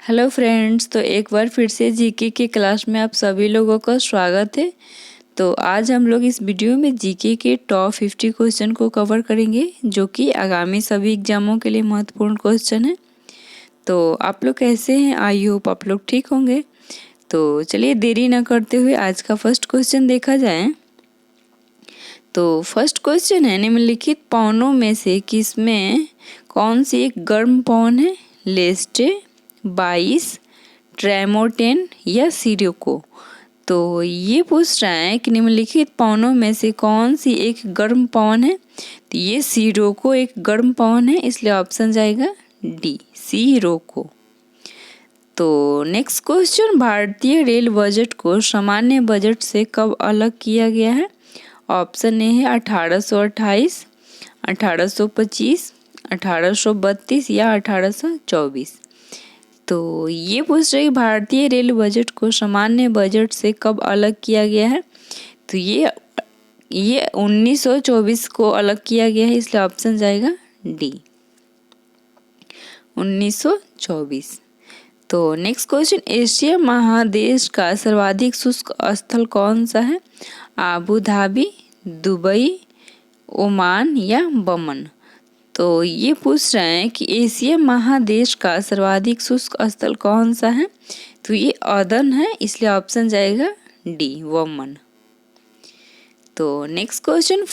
Hello friends, तो एक बार फिर से जीके के क्लास में आप सभी लोगों का स्वागत है। तो आज हम लोग इस वीडियो में जीके के टॉप 50 क्वेश्चन को कवर करेंगे, जो कि आगामी सभी एग्जामों के लिए महत्वपूर्ण क्वेश्चन है। तो आप लोग कैसे हैं? आई होप आप लोग ठीक होंगे। तो चलिए देरी ना करते हुए आज का फर्स्ट क्वेश्चन देखा जाए। तो फर्स्ट क्वेश्चन है, निम्नलिखित पवनों में से किसमें कौन सी एक गर्म पवन है? लेस्टे, 22, ट्रेमोटेन या सिरोको। तो ये पूछ रहा है कि निम्नलिखित पवनों में से कौन सी एक गर्म पवन है। तो ये सिरोको एक गर्म पवन है, इसलिए ऑप्शन जाएगा डी, सिरोको। तो नेक्स्ट क्वेश्चन, भारतीय रेल बजट को सामान्य बजट से कब अलग किया गया है? ऑप्शन ए है 1828, 1825, 1832 या 1824। तो ये पूछ रहे भारतीय रेल बजट को सामान्य बजट से कब अलग किया गया है। तो ये 1924 को अलग किया गया है, इसलिए ऑप्शन जाएगा डी, 1924। तो नेक्स्ट क्वेश्चन, एशिया महादेश का सर्वाधिक शुष्क स्थल कौन सा है? आबू धाबी, दुबई, ओमान या बमन। तो ये पूछ रहे हैं कि एशिया महादेश का सर्वाधिक शुष्क स्थल कौन सा है। तो ये अदन है, इसलिए ऑप्शन जाएगा डी, वमन। तो नेक्स्ट क्वेश्चन,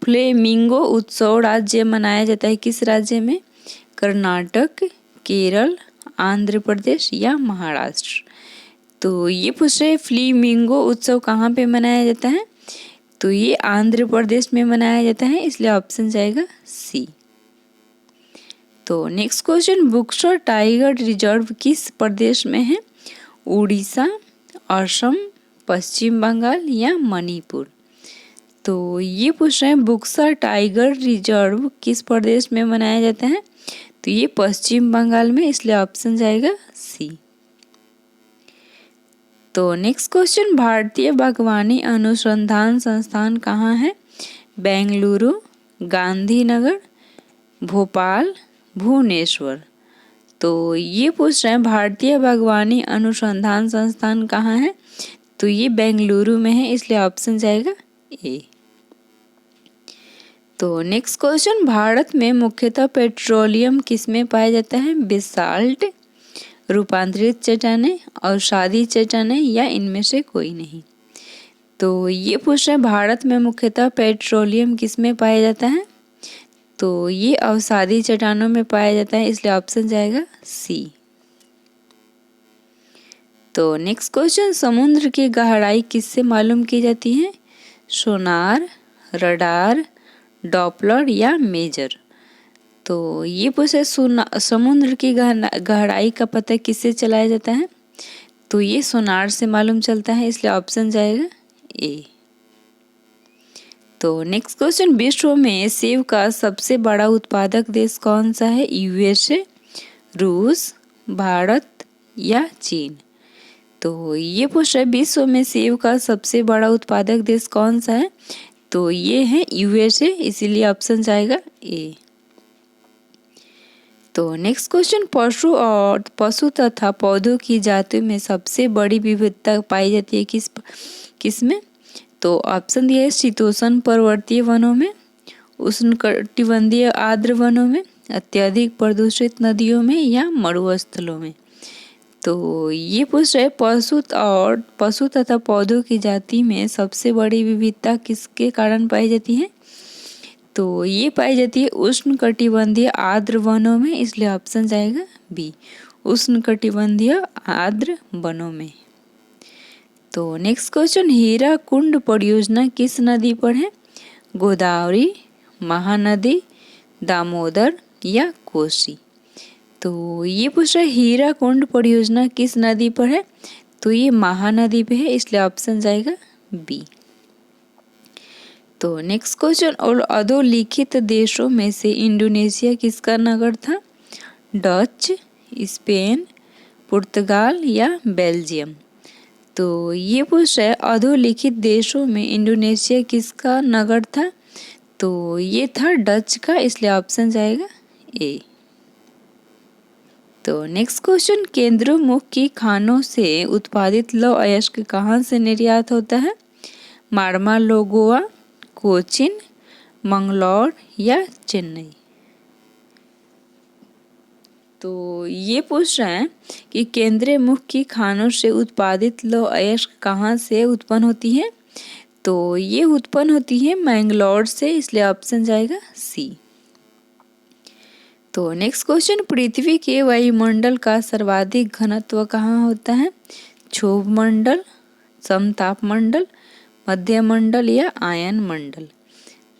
फ्लेमिंगो उत्सव राज्य मनाया जाता है किस राज्य में? कर्नाटक, केरल, आंध्र प्रदेश या महाराष्ट्र। तो ये पूछ रहे फ्लेमिंगो उत्सव कहाँ पे मनाया जाता है? तो ये आंध्र प्रदेश में मनाया जाता है, इसलिए ऑप्शन जाएगा सी। तो next question, Buxar tiger reserve किस प्रदेश में है? उड़ीसा, असम, पश्चिम बंगाल या मणिपुर। तो ये पूछ रहे हैं बुक्सर टाइगर रिजर्व किस प्रदेश में मनाया जाता है? तो ये पश्चिम बंगाल में, इसलिए ऑप्शन जाएगा सी। तो नेक्स्ट क्वेश्चन, भारतीय बागवानी अनुसंधान संस्थान कहाँ है? बेंगलुरु, गांधीनगर, भोपाल, भुवनेश्वर। तो ये पूछ रहे हैं भारतीय बागवानी अनुसंधान संस्थान कहाँ है? तो ये बेंगलुरु में है, इसलिए ऑप्शन जाएगा ए। तो नेक्स्ट क्वेश्चन, भारत में मुख्यतः पेट्रोलियम किसमें पाया जाता है? बेसाल्ट, रूपांतरित चट्टानें, अवसादी चट्टानें या इनमें से कोई नहीं। तो ये पूछ रहे हैं भारत में मुख्यतः पेट्रोलियम किसमें पाया जाता है? तो ये अवसादी चट्टानों में पाया जाता है, इसलिए ऑप्शन जाएगा सी। तो नेक्स्ट क्वेश्चन, समुद्र की गहराई किससे मालूम की जाती है? सोनार, रडार, डॉपलर या मेजर। तो ये पूछे समुद्र की गहराई का पता किससे चलाया जाता है? तो ये सोनार से मालूम चलता है, इसलिए ऑप्शन जाएगा ए। तो नेक्स्ट क्वेश्चन, विश्व में सेब का सबसे बड़ा उत्पादक देश कौन सा है? यूएसए, रूस, भारत या चीन। तो ये पूछ रहा है विश्व में सेब का सबसे बड़ा उत्पादक देश कौन सा है? तो ये है यूएसए, इसीलिए ऑप्शन जाएगा ए। तो नेक्स्ट क्वेश्चन, पशु तथा पौधों की जातियों में सबसे बड़ी विविधता पाई जाती है किस में? तो ऑप्शन दिया है शीतोष्ण पर्वतीय वनों में, उष्णकटिबंधीय आर्द्र वनों में, अत्यधिक प्रदूषित नदियों में या मरुस्थलों में। तो ये पूछ रहे पशु तथा पौधों की जाति में सबसे बड़ी विविधता किसके कारण पाई जाती है? तो ये पाई जाती है उष्णकटिबंधीय आर्द्र वनों में, इसलिए ऑप्शन जाएगा बी, उष्णकटिबंधीय आर्द्र वनों में। तो नेक्स्ट क्वेश्चन, हीराकुंड परियोजना किस नदी पर है? गोदावरी, महानदी, दामोदर या कोसी। तो ये पूछ रहा है हीराकुंड परियोजना किस नदी पर है? तो ये महानदी पे है, इसलिए ऑप्शन जाएगा बी। तो नेक्स्ट क्वेश्चन, और अधोलिखित देशों में से इंडोनेशिया किसका नगर था? डच, स्पेन, पुर्तगाल या बेल्जियम। तो ये पूछ रहा है अधोलिखित देशों में इंडोनेशिया किसका नगर था? तो ये था डच का, इसलिए ऑप्शन जाएगा ए। तो नेक्स्ट क्वेश्चन, केंद्रोमुखी खानों से उत्पादित लौह अयस्क कहाँ से निर्यात होता है? मार्मालोगोवा, कोचिन, मंगलौर या चेन्नई? तो ये पूछ रहे हैं कि केंद्रीय मुखी खानों से उत्पादित लौह अयस्क कहाँ से उत्पन्न होती है? तो ये उत्पन्न होती है मैंगलोर से, इसलिए ऑप्शन जाएगा सी। तो नेक्स्ट क्वेश्चन, पृथ्वी के वायुमंडल का सर्वाधिक घनत्व कहाँ होता है? क्षोभ मंडल, समताप मंडल, मध्य मंडल या आयन मंडल?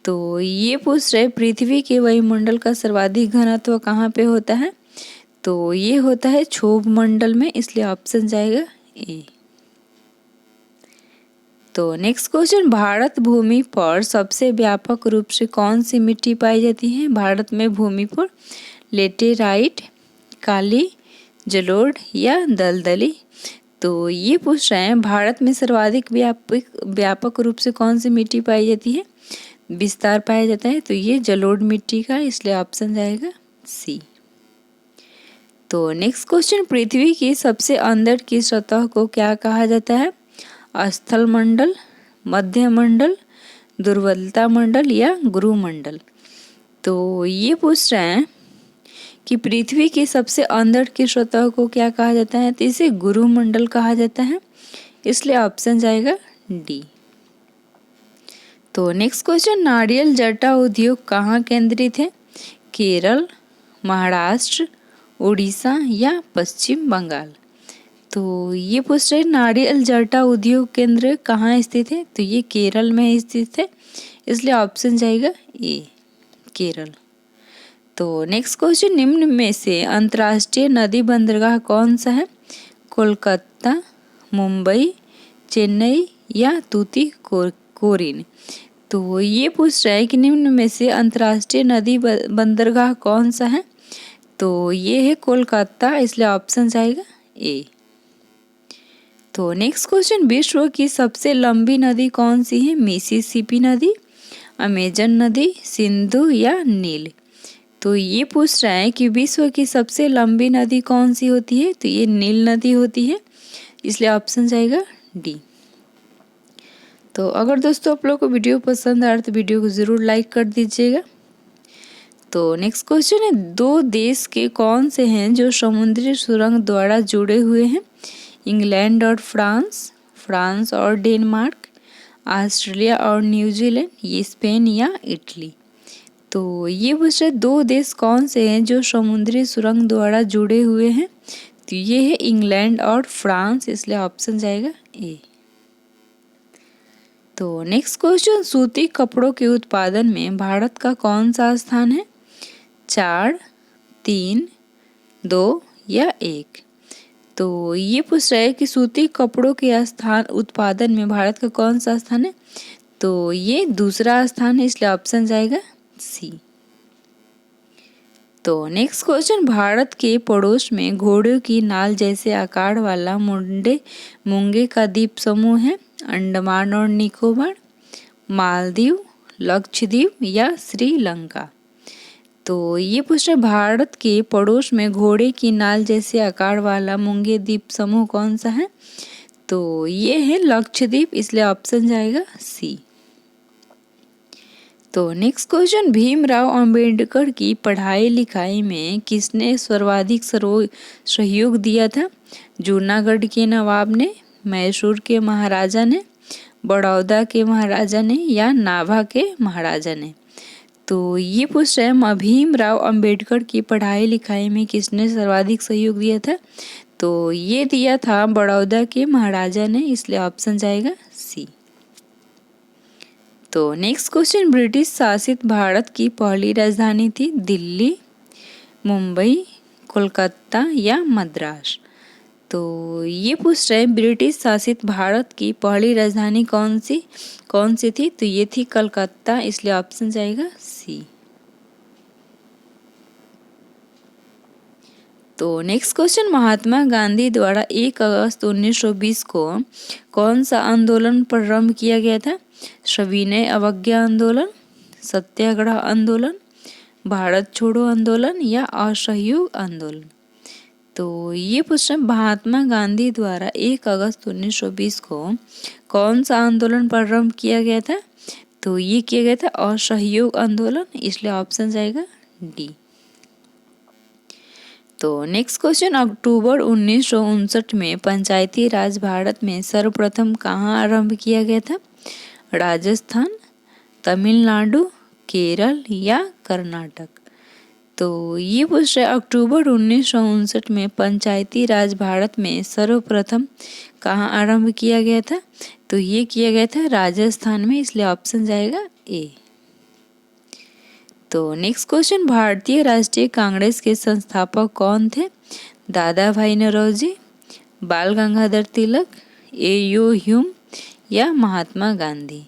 तो ये पूछ रहे पृथ्वी के वायुमंडल का सर्वाधिक घनत्व कहाँ पे होता है? तो ये होता है क्षोभ मंडल में, इसलिए ऑप्शन जाएगा ए। तो नेक्स्ट क्वेश्चन, भारत भूमि पर सबसे व्यापक रूप से कौन सी मिट्टी पाई जाती है? भारत में भूमि पर लेटेराइट, काली, जलोढ़ या दलदली? तो ये पूछ रहे हैं भारत में सर्वाधिक व्यापक रूप से कौन सी मिट्टी पाई जाती है? विस्तार पाया जाता है, तो ये जलोढ़ मिट्टी का, इसलिए ऑप्शन जाएगा सी। तो नेक्स्ट क्वेश्चन, पृथ्वी की सबसे अंदर की सतह को क्या कहा जाता है? स्थल मंडल, मध्य मंडल, दुर्बलता मंडल या गुरु मंडल? तो ये पूछ रहे हैं कि पृथ्वी की सबसे अंदर की सतह को क्या कहा जाता है? तो इसे गुरु मंडल कहा जाता है, इसलिए ऑप्शन जाएगा डी। तो नेक्स्ट क्वेश्चन, नारियल जटा उद्योग कहाँ केंद्रित है? केरल, महाराष्ट्र, उड़ीसा या पश्चिम बंगाल? तो ये पूछ रहे नारियल जटा उद्योग केंद्र कहाँ स्थित है? तो ये केरल में स्थित है, इसलिए ऑप्शन जाएगा ए, केरल। तो नेक्स्ट क्वेश्चन, निम्न में से अंतर्राष्ट्रीय नदी बंदरगाह कौन सा है? कोलकाता, मुंबई, चेन्नई या तूतीकोरिन? तो ये पूछ रहा है कि निम्न में से अंतर्राष्ट्रीय नदी बंदरगाह कौन सा है? तो ये है कोलकाता, इसलिए ऑप्शन जाएगा ए। तो नेक्स्ट क्वेश्चन, विश्व की सबसे लंबी नदी कौन सी है? मिसिसिपी नदी, अमेजन नदी, सिंधु या नील? तो ये पूछ रहा है कि विश्व की सबसे लंबी नदी कौन सी होती है? तो ये नील नदी होती है, इसलिए ऑप्शन जाएगा डी। तो अगर दोस्तों आप लोग को वीडियो पसंद आए तो वीडियो को ज़रूर लाइक कर दीजिएगा। तो नेक्स्ट क्वेश्चन है, दो देश के कौन से हैं जो समुद्री सुरंग द्वारा जुड़े हुए हैं? इंग्लैंड और फ्रांस, फ्रांस और डेनमार्क, ऑस्ट्रेलिया और न्यूजीलैंड, ये स्पेन या इटली? तो ये पूछ रहे दो देश कौन से हैं जो समुद्री सुरंग द्वारा जुड़े हुए हैं? तो ये है इंग्लैंड और फ्रांस, इसलिए ऑप्शन जाएगा ए। तो नेक्स्ट क्वेश्चन, सूती कपड़ों के उत्पादन में भारत का कौन सा स्थान है? 4, 3, 2 या 1? तो ये पूछ रहा है कि सूती कपड़ों के स्थान उत्पादन में भारत का कौन सा स्थान है? तो ये दूसरा स्थान है, इसलिए ऑप्शन जाएगा सी। तो नेक्स्ट क्वेश्चन, भारत के पड़ोस में घोड़ों की नाल जैसे आकार वाला मूंगे का द्वीप समूह है? अंडमान और निकोबार, मालदीव, लक्षद्वीप या श्रीलंका? तो ये पूछ रहा है भारत के पड़ोस में घोड़े की नाल जैसे आकार वाला मूंगे द्वीप समूह कौन सा है? तो ये है लक्षद्वीप, इसलिए ऑप्शन जाएगा सी। तो नेक्स्ट क्वेश्चन, भीमराव अंबेडकर की पढ़ाई लिखाई में किसने सर्वाधिक सहयोग दिया था? जूनागढ़ के नवाब ने, मैसूर के महाराजा ने, बड़ौदा के महाराजा ने या नाभा के महाराजा ने? तो ये पूछ रहे हैं भीमराव अंबेडकर की पढ़ाई लिखाई में किसने सर्वाधिक सहयोग दिया था? तो ये दिया था बड़ौदा के महाराजा ने, इसलिए ऑप्शन जाएगा सी। तो नेक्स्ट क्वेश्चन, ब्रिटिश शासित भारत की पहली राजधानी थी? दिल्ली, मुंबई, कोलकाता या मद्रास? तो ये पूछ रहे हैं ब्रिटिश शासित भारत की पहली राजधानी कौन सी थी? तो ये थी कलकत्ता, इसलिए ऑप्शन जाएगा सी। तो नेक्स्ट क्वेश्चन, महात्मा गांधी द्वारा 1 अगस्त 1920 को कौन सा आंदोलन प्रारंभ किया गया था? सविनय अवज्ञा आंदोलन, सत्याग्रह आंदोलन, भारत छोड़ो आंदोलन या असहयोग आंदोलन? तो ये प्रश्न महात्मा गांधी द्वारा 1 अगस्त 1920 को कौन सा आंदोलन प्रारंभ किया गया था? तो ये किया गया था असहयोग आंदोलन, इसलिए ऑप्शन जाएगा डी। तो नेक्स्ट क्वेश्चन, अक्टूबर 1959 में पंचायती राज भारत में सर्वप्रथम कहाँ आरंभ किया गया था? राजस्थान, तमिलनाडु, केरल या कर्नाटक? तो ये पूछ रहे अक्टूबर 1959 में पंचायती राज भारत में सर्वप्रथम कहाँ आरंभ किया गया था? तो ये किया गया था राजस्थान में, इसलिए ऑप्शन जाएगा ए। तो नेक्स्ट क्वेश्चन, भारतीय राष्ट्रीय कांग्रेस के संस्थापक कौन थे? दादा भाई नौरोजी, बाल गंगाधर तिलक, ए.यू. ह्यूम या महात्मा गांधी?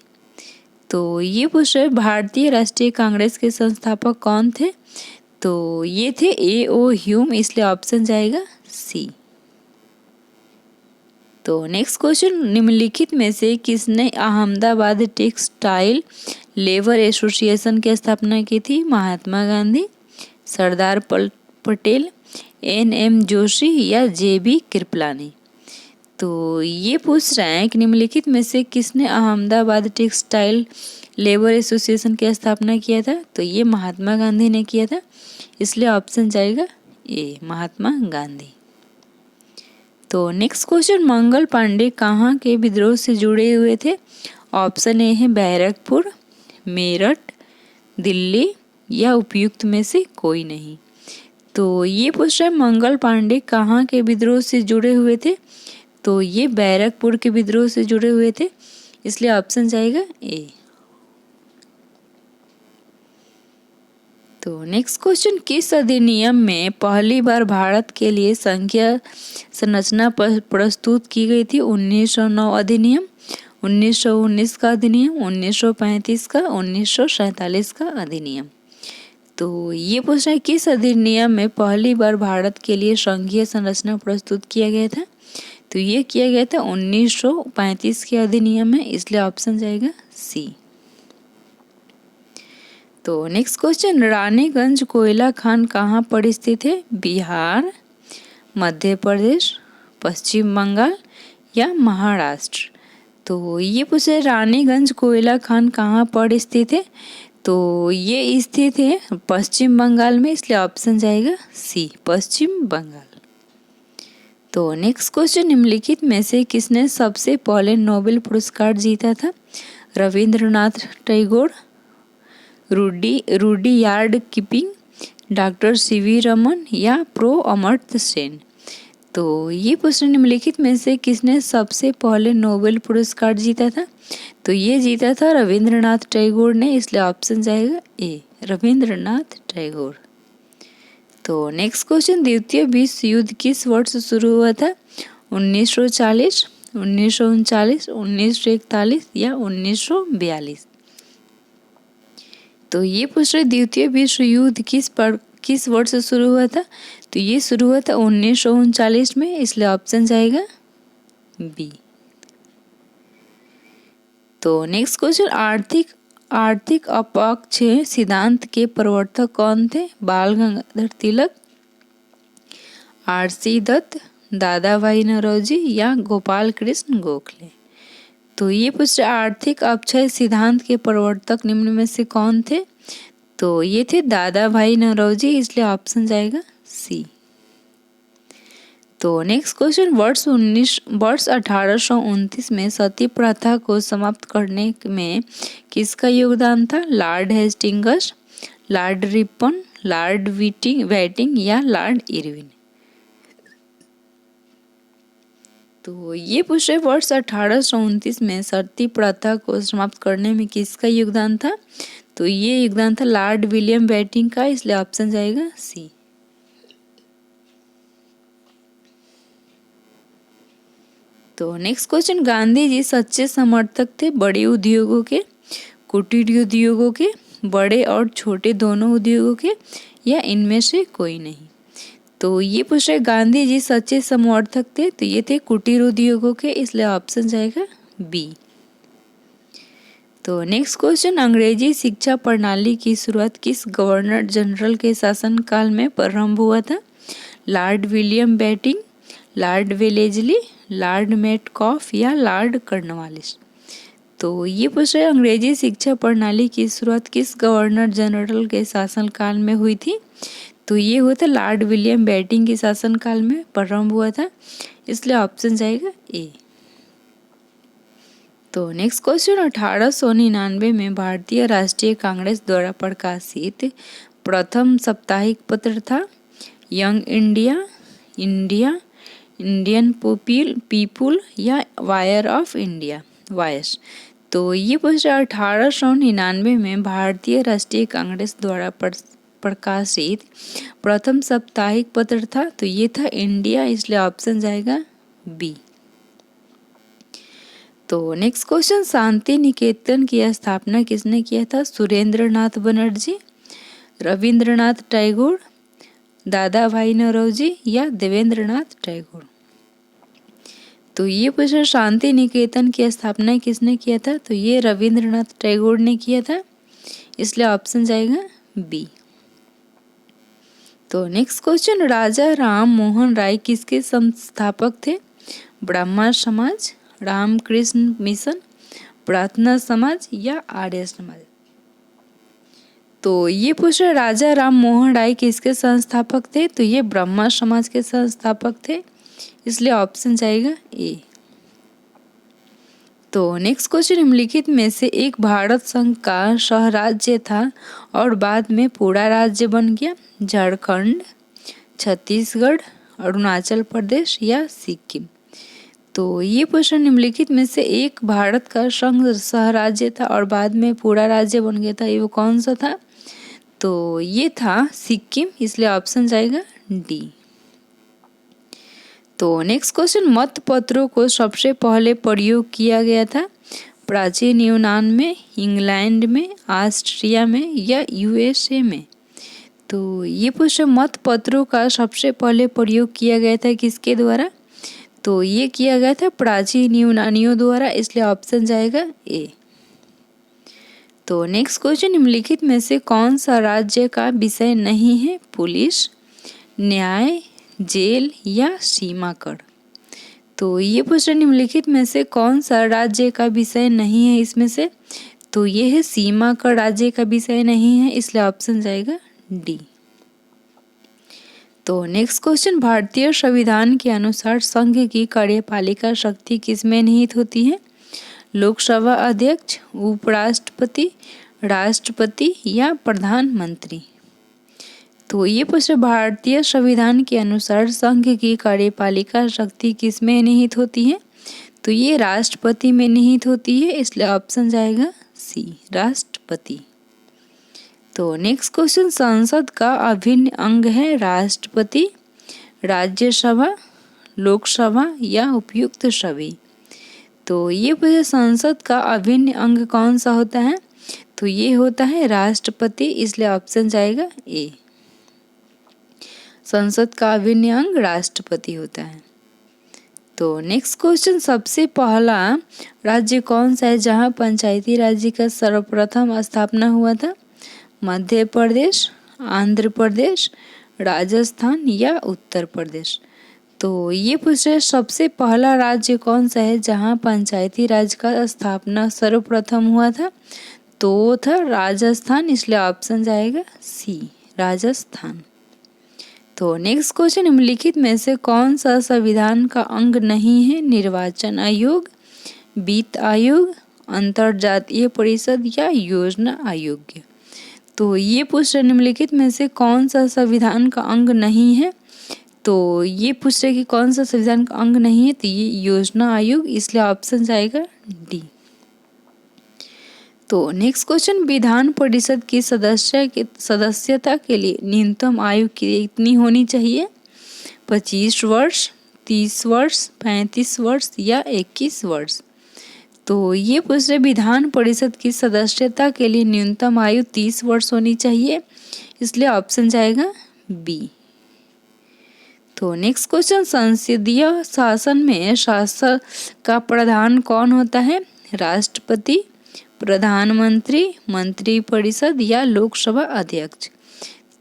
तो ये पूछ रहे भारतीय राष्ट्रीय कांग्रेस के संस्थापक कौन थे? तो ये थे ए.ओ. ह्यूम, इसलिए ऑप्शन जाएगा सी। तो नेक्स्ट क्वेश्चन, निम्नलिखित में से किसने अहमदाबाद टेक्सटाइल लेबर एसोसिएशन की स्थापना की थी? महात्मा गांधी, सरदार पटेल, एन.एम. जोशी या जे.बी. कृपलानी? तो ये पूछ रहे हैं कि निम्नलिखित में से किसने अहमदाबाद टेक्सटाइल लेबर एसोसिएशन की स्थापना किया था? तो ये महात्मा गांधी ने किया था, इसलिए ऑप्शन जाएगा ए, महात्मा गांधी। तो नेक्स्ट क्वेश्चन, मंगल पांडे कहाँ के विद्रोह से जुड़े हुए थे? ऑप्शन ए है बैरकपुर, मेरठ, दिल्ली या उपयुक्त में से कोई नहीं? तो ये पूछ रहे मंगल पांडे कहाँ के विद्रोह से जुड़े हुए थे? तो ये बैरकपुर के विद्रोह से जुड़े हुए थे, इसलिए ऑप्शन जाएगा ए। तो नेक्स्ट क्वेश्चन, किस अधिनियम में पहली बार भारत के लिए संघीय संरचना प्रस्तुत की गई थी? 1909 अधिनियम, 1919 का अधिनियम, 1935 का, 1947 का अधिनियम? तो ये पूछ रहा है किस अधिनियम में पहली बार भारत के लिए संघीय संरचना प्रस्तुत किया गया था? तो ये किया गया था 1935 के अधिनियम में, इसलिए ऑप्शन जाएगा सी। तो नेक्स्ट क्वेश्चन, रानीगंज कोयला खान कहाँ पर स्थित है? बिहार, मध्य प्रदेश, पश्चिम बंगाल या महाराष्ट्र? तो ये पूछे रानीगंज कोयला खान कहाँ पर स्थित है? तो ये स्थित है पश्चिम बंगाल में, इसलिए ऑप्शन जाएगा सी, पश्चिम बंगाल। तो नेक्स्ट क्वेश्चन, निम्नलिखित में से किसने सबसे पहले नोबेल पुरस्कार जीता था? Rabindranath Tagore, Rudyard Kipling, doctor C V. Raman या प्रो अमर्त्य सेन? तो ये प्रश्न, निम्नलिखित में से किसने सबसे पहले नोबेल पुरस्कार जीता था? तो ये जीता था रविंद्रनाथ टैगोर ने, इसलिए ऑप्शन जाएगा ए, रविंद्रनाथ टैगोर। तो नेक्स्ट क्वेश्चन, द्वितीय विश्व युद्ध किस वर्ष शुरू हुआ था? 1940, 1939, 1941 या 1942? तो ये पूछ रहे द्वितीय विश्व युद्ध किस वर्ष से शुरू हुआ था? तो ये शुरू हुआ था 1939 में, इसलिए ऑप्शन जाएगा बी। तो नेक्स्ट क्वेश्चन, आर्थिक अपक्षय सिद्धांत के प्रवर्तक कौन थे? बाल गंगाधर तिलक, आर.सी. दत्त, दादा भाई नौरोजी या गोपाल कृष्ण गोखले? तो ये पूछ रहे आर्थिक अपक्षय सिद्धांत के प्रवर्तक निम्न में से कौन थे? तो ये थे दादा भाई नौरोजी, इसलिए ऑप्शन जाएगा सी। तो नेक्स्ट क्वेश्चन, वर्ष 1829 में सती प्रथा को समाप्त करने में किसका योगदान था? Lord Hastings, Lord Ripon, Lord Whiting या लॉर्ड इरविन? तो ये पूछ रहे वर्ष 1829 में सती प्रथा को समाप्त करने में किसका योगदान था? तो ये योगदान था लॉर्ड विलियम व्हिटिंग का, इसलिए ऑप्शन जाएगा सी। तो नेक्स्ट क्वेश्चन, गांधी जी सच्चे समर्थक थे बड़े उद्योगों के, कुटीर उद्योगों के, बड़े और छोटे दोनों उद्योगों के या इनमें से कोई नहीं? तो ये पूछ रहे गांधी जी सच्चे समर्थक थे, तो ये थे कुटीर उद्योगों के, इसलिए ऑप्शन जाएगा बी। तो नेक्स्ट क्वेश्चन, अंग्रेजी शिक्षा प्रणाली की शुरुआत किस गवर्नर जनरल के शासनकाल में प्रारंभ हुआ था? Lord William Bentinck, Lord Wellesley, Lord Metcalfe या लॉर्ड कॉर्नवालिस। तो ये पूछ रहे अंग्रेजी शिक्षा प्रणाली की शुरुआत किस गवर्नर जनरल के शासनकाल में हुई थी? तो ये हुआ था लॉर्ड विलियम बेंटिंक के शासनकाल में प्रारंभ हुआ था, इसलिए ऑप्शन जाएगा ए। तो नेक्स्ट क्वेश्चन 1899 में भारतीय राष्ट्रीय कांग्रेस द्वारा प्रकाशित प्रथम साप्ताहिक पत्र था young India, India, Indian people या वायर ऑफ इंडिया, वायस। तो ये पूछ रहा 1899 में भारतीय राष्ट्रीय कांग्रेस द्वारा प्रकाशित प्रथम साप्ताहिक पत्र था, तो ये था इंडिया, इसलिए ऑप्शन जाएगा बी। तो नेक्स्ट क्वेश्चन शांति निकेतन की स्थापना किसने किया था? सुरेंद्रनाथ बनर्जी, रविंद्रनाथ टैगोर, दादा भाई नौरोजी या देवेंद्रनाथ टैगोर। तो ये पूछा शांति निकेतन की स्थापना किसने किया था? तो ये रविंद्रनाथ टैगोर ने किया था, इसलिए ऑप्शन जाएगा बी। तो नेक्स्ट क्वेश्चन राजा राम मोहन राय किसके संस्थापक थे? ब्राह्मण समाज, रामकृष्ण मिशन, प्रार्थना समाज या आर्य समाज। तो ये पूछा राजा राम मोहन राय किसके संस्थापक थे? तो ये ब्राह्मण समाज के संस्थापक थे, इसलिए ऑप्शन जाएगा ए। तो नेक्स्ट क्वेश्चन निम्नलिखित में से एक भारत संघ का सह राज्य था और बाद में पूरा राज्य बन गया? झारखंड, छत्तीसगढ़, अरुणाचल प्रदेश या सिक्किम। तो ये प्रश्न निम्नलिखित में से एक भारत का संघ सह राज्य था और बाद में पूरा राज्य बन गया था, ये वो कौन सा था? तो ये था सिक्किम, इसलिए ऑप्शन जाएगा डी। तो नेक्स्ट क्वेश्चन मत पत्रों को सबसे पहले प्रयोग किया गया था? प्राचीन यूनान में, इंग्लैंड में, ऑस्ट्रिया में या यूएसए में। तो ये प्रश्न मत पत्रों का सबसे पहले प्रयोग किया गया था किसके द्वारा? तो ये किया गया था प्राचीन यूनानियों द्वारा, इसलिए ऑप्शन जाएगा ए। तो नेक्स्ट क्वेश्चन निम्नलिखित में से कौन सा राज्य का विषय नहीं है? पुलिस, न्याय, जेल या सीमा कर। तो ये प्रश्न निम्नलिखित में से कौन सा राज्य का विषय नहीं है इसमें से? तो ये है सीमा कर राज्य का विषय नहीं है, इसलिए ऑप्शन जाएगा डी। तो नेक्स्ट क्वेश्चन भारतीय संविधान के अनुसार संघ की कार्यपालिका शक्ति किसमें निहित होती है? लोकसभा अध्यक्ष, उपराष्ट्रपति, राष्ट्रपति या प्रधानमंत्री। तो ये प्रश्न भारतीय संविधान के अनुसार संघ की कार्यपालिका शक्ति किसमें निहित होती है? तो ये राष्ट्रपति में निहित होती है, इसलिए ऑप्शन जाएगा सी, राष्ट्रपति। तो नेक्स्ट क्वेश्चन संसद का अभिन्न अंग है राष्ट्रपति, राज्यसभा, लोकसभा या उपयुक्त सभी। तो ये संसद का अभिन्न अंग कौन सा होता है? तो ये होता है राष्ट्रपति, इसलिए ऑप्शन जाएगा ए। संसद का अभिन्न अंग राष्ट्रपति होता है। तो नेक्स्ट क्वेश्चन सबसे पहला राज्य कौन सा है जहां पंचायती राज्य का सर्वप्रथम स्थापना हुआ था? मध्य प्रदेश, आंध्र प्रदेश, राजस्थान या उत्तर प्रदेश। तो ये पूछ रहे सबसे पहला राज्य कौन सा है जहां पंचायती राज का स्थापना सर्वप्रथम हुआ था? तो वो था राजस्थान, इसलिए ऑप्शन जाएगा सी, राजस्थान। तो नेक्स्ट क्वेश्चन निम्नलिखित में से कौन सा संविधान का अंग नहीं है? निर्वाचन आयोग, वित्त आयोग, अंतर्जातीय परिषद या योजना आयोग। तो ये पूछ रहे निम्नलिखित में से कौन सा संविधान का अंग नहीं है? तो ये पूछ रहे कि कौन सा संविधान का अंग नहीं है? तो ये योजना आयोग, इसलिए ऑप्शन जाएगा डी। तो नेक्स्ट क्वेश्चन विधान परिषद की सदस्यता के लिए न्यूनतम आयु कितनी होनी चाहिए? 25 वर्ष, 30 वर्ष, 35 वर्ष या 21 वर्ष। तो ये पूछ रहे विधान परिषद की सदस्यता के लिए न्यूनतम आयु 30 वर्ष होनी चाहिए, इसलिए ऑप्शन जाएगा बी। तो नेक्स्ट क्वेश्चन संसदीय शासन में शासक का प्रधान कौन होता है? राष्ट्रपति, प्रधानमंत्री, मंत्रिपरिषद या लोकसभा अध्यक्ष।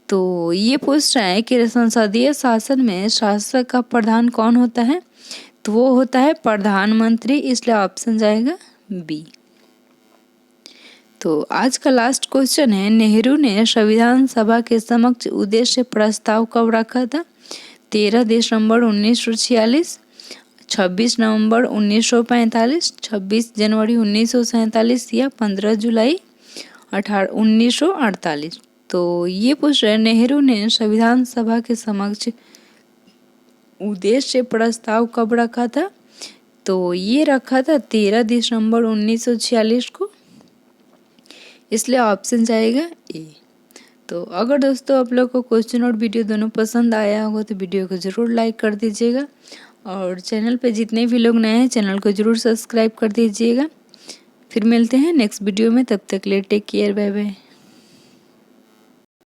तो ये पूछ रहा है कि संसदीय शासन में शासक का प्रधान कौन होता है, तो वो होता है प्रधानमंत्री, इसलिए ऑप्शन जाएगा बी। तो आज का लास्ट क्वेश्चन है, नेहरू ने संविधान सभा के समक्ष उद्देश्य प्रस्ताव कब रखा था? 13 दिसंबर 1946, 26 नवंबर 1945, 26 जनवरी 1947 या 15 जुलाई 1948। तो ये पूछ रहे, नेहरू ने संविधान सभा के समक्ष उद्देश्य प्रस्ताव कब रखा था? तो ये रखा था 13 दिसंबर 1946 को, इसलिए ऑप्शन जाएगा ए। तो अगर दोस्तों आप लोग को क्वेश्चन और वीडियो दोनों पसंद आया होगा तो वीडियो को ज़रूर लाइक कर दीजिएगा, और चैनल पे जितने भी लोग नए हैं चैनल को ज़रूर सब्सक्राइब कर दीजिएगा। फिर मिलते हैं नेक्स्ट वीडियो में, तब तक के लिए टेक केयर, बाय बाय।